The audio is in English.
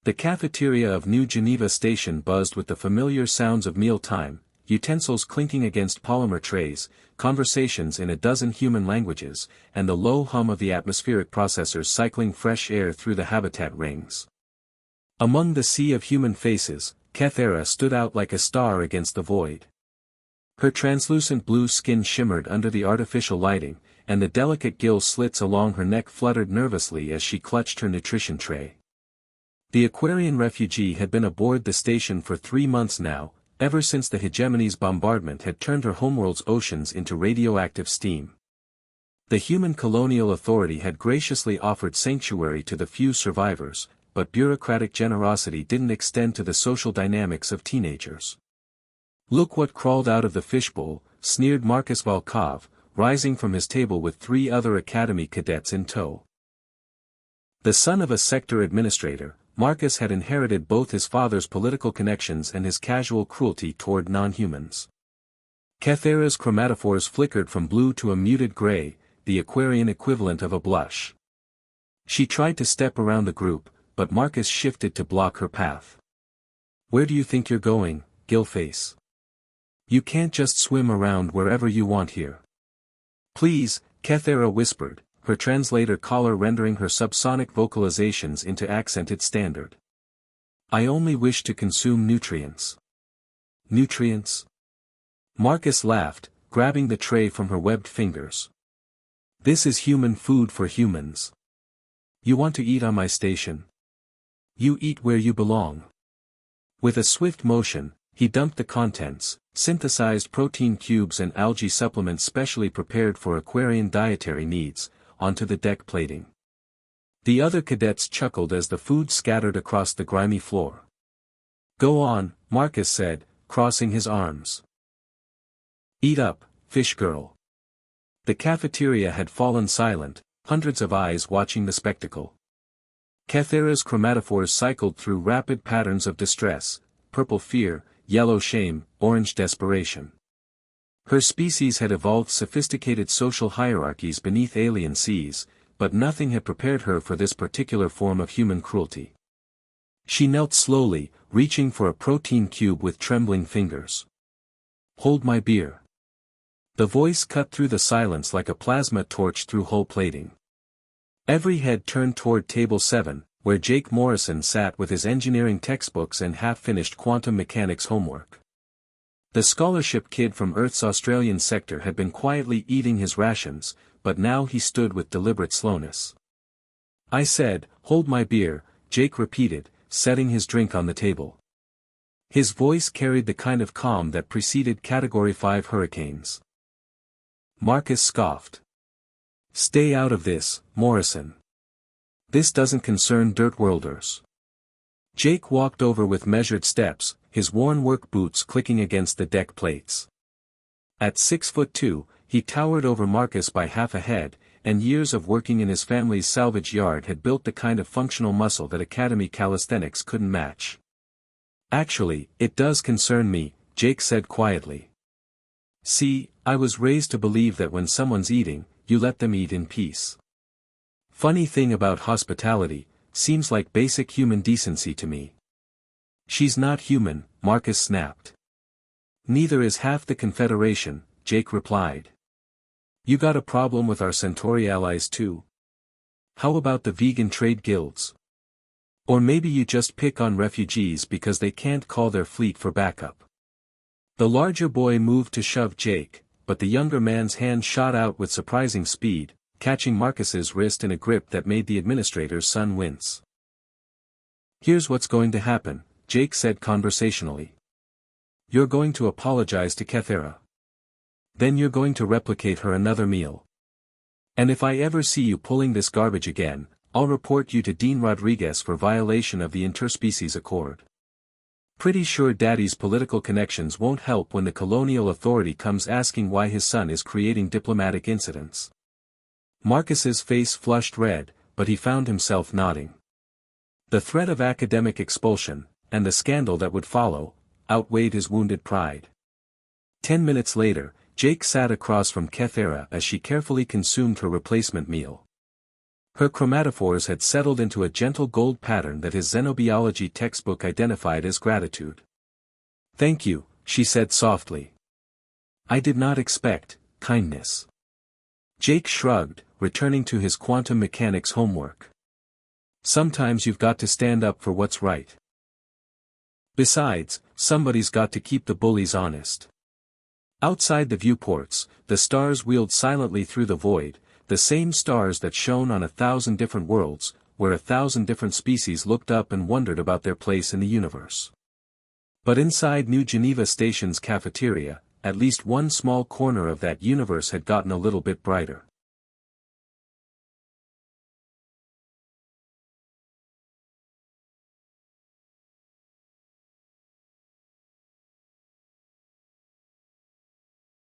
The cafeteria of New Geneva Station buzzed with the familiar sounds of mealtime, utensils clinking against polymer trays, conversations in a dozen human languages, and the low hum of the atmospheric processors cycling fresh air through the habitat rings. Among the sea of human faces, Kethera stood out like a star against the void. Her translucent blue skin shimmered under the artificial lighting, and the delicate gill slits along her neck fluttered nervously as she clutched her nutrition tray. The Aquarian refugee had been aboard the station for 3 months now, ever since the hegemony's bombardment had turned her homeworld's oceans into radioactive steam. The human colonial authority had graciously offered sanctuary to the few survivors, but bureaucratic generosity didn't extend to the social dynamics of teenagers. "Look what crawled out of the fishbowl," sneered Marcus Volkov, rising from his table with 3 other academy cadets in tow. The son of a sector administrator, Marcus had inherited both his father's political connections and his casual cruelty toward non-humans. Kethera's chromatophores flickered from blue to a muted gray, the Aquarian equivalent of a blush. She tried to step around the group, but Marcus shifted to block her path. "Where do you think you're going, Gillface? You can't just swim around wherever you want here." "Please," Kethera whispered, her translator collar rendering her subsonic vocalizations into accented standard. "I only wish to consume nutrients." "Nutrients?" Marcus laughed, grabbing the tray from her webbed fingers. "This is human food for humans. You want to eat on my station? You eat where you belong." With a swift motion, he dumped the contents, synthesized protein cubes and algae supplements specially prepared for Aquarian dietary needs, onto the deck plating. The other cadets chuckled as the food scattered across the grimy floor. "Go on," Marcus said, crossing his arms. "Eat up, fish girl." The cafeteria had fallen silent, hundreds of eyes watching the spectacle. Kethera's chromatophores cycled through rapid patterns of distress, purple fear, yellow shame, orange desperation. Her species had evolved sophisticated social hierarchies beneath alien seas, but nothing had prepared her for this particular form of human cruelty. She knelt slowly, reaching for a protein cube with trembling fingers. "Hold my beer." The voice cut through the silence like a plasma torch through hull plating. Every head turned toward Table 7, where Jake Morrison sat with his engineering textbooks and half-finished quantum mechanics homework. The scholarship kid from Earth's Australian sector had been quietly eating his rations, but now he stood with deliberate slowness. "I said, hold my beer," Jake repeated, setting his drink on the table. His voice carried the kind of calm that preceded Category 5 hurricanes. Marcus scoffed. "Stay out of this, Morrison. This doesn't concern Dirtworlders." Jake walked over with measured steps, his worn work boots clicking against the deck plates. At 6'2", he towered over Marcus by half a head, and years of working in his family's salvage yard had built the kind of functional muscle that academy calisthenics couldn't match. "Actually, it does concern me," Jake said quietly. "See, I was raised to believe that when someone's eating, you let them eat in peace. Funny thing about hospitality, seems like basic human decency to me." "She's not human," Marcus snapped. "Neither is half the Confederation," Jake replied. "You got a problem with our Centauri allies too? How about the vegan trade guilds? Or maybe you just pick on refugees because they can't call their fleet for backup." The larger boy moved to shove Jake, but the younger man's hand shot out with surprising speed, catching Marcus's wrist in a grip that made the administrator's son wince. "Here's what's going to happen," Jake said conversationally. "You're going to apologize to Kethera. Then you're going to replicate her another meal. And if I ever see you pulling this garbage again, I'll report you to Dean Rodriguez for violation of the Interspecies Accord. Pretty sure Daddy's political connections won't help when the colonial authority comes asking why his son is creating diplomatic incidents." Marcus's face flushed red, but he found himself nodding. The threat of academic expulsion, and the scandal that would follow, outweighed his wounded pride. 10 minutes later, Jake sat across from Kethera as she carefully consumed her replacement meal. Her chromatophores had settled into a gentle gold pattern that his xenobiology textbook identified as gratitude. "Thank you," she said softly. "I did not expect kindness." Jake shrugged, returning to his quantum mechanics homework. "Sometimes you've got to stand up for what's right. Besides, somebody's got to keep the bullies honest." Outside the viewports, the stars wheeled silently through the void, the same stars that shone on 1,000 different worlds, where 1,000 different species looked up and wondered about their place in the universe. But inside New Geneva Station's cafeteria, at least one small corner of that universe had gotten a little bit brighter.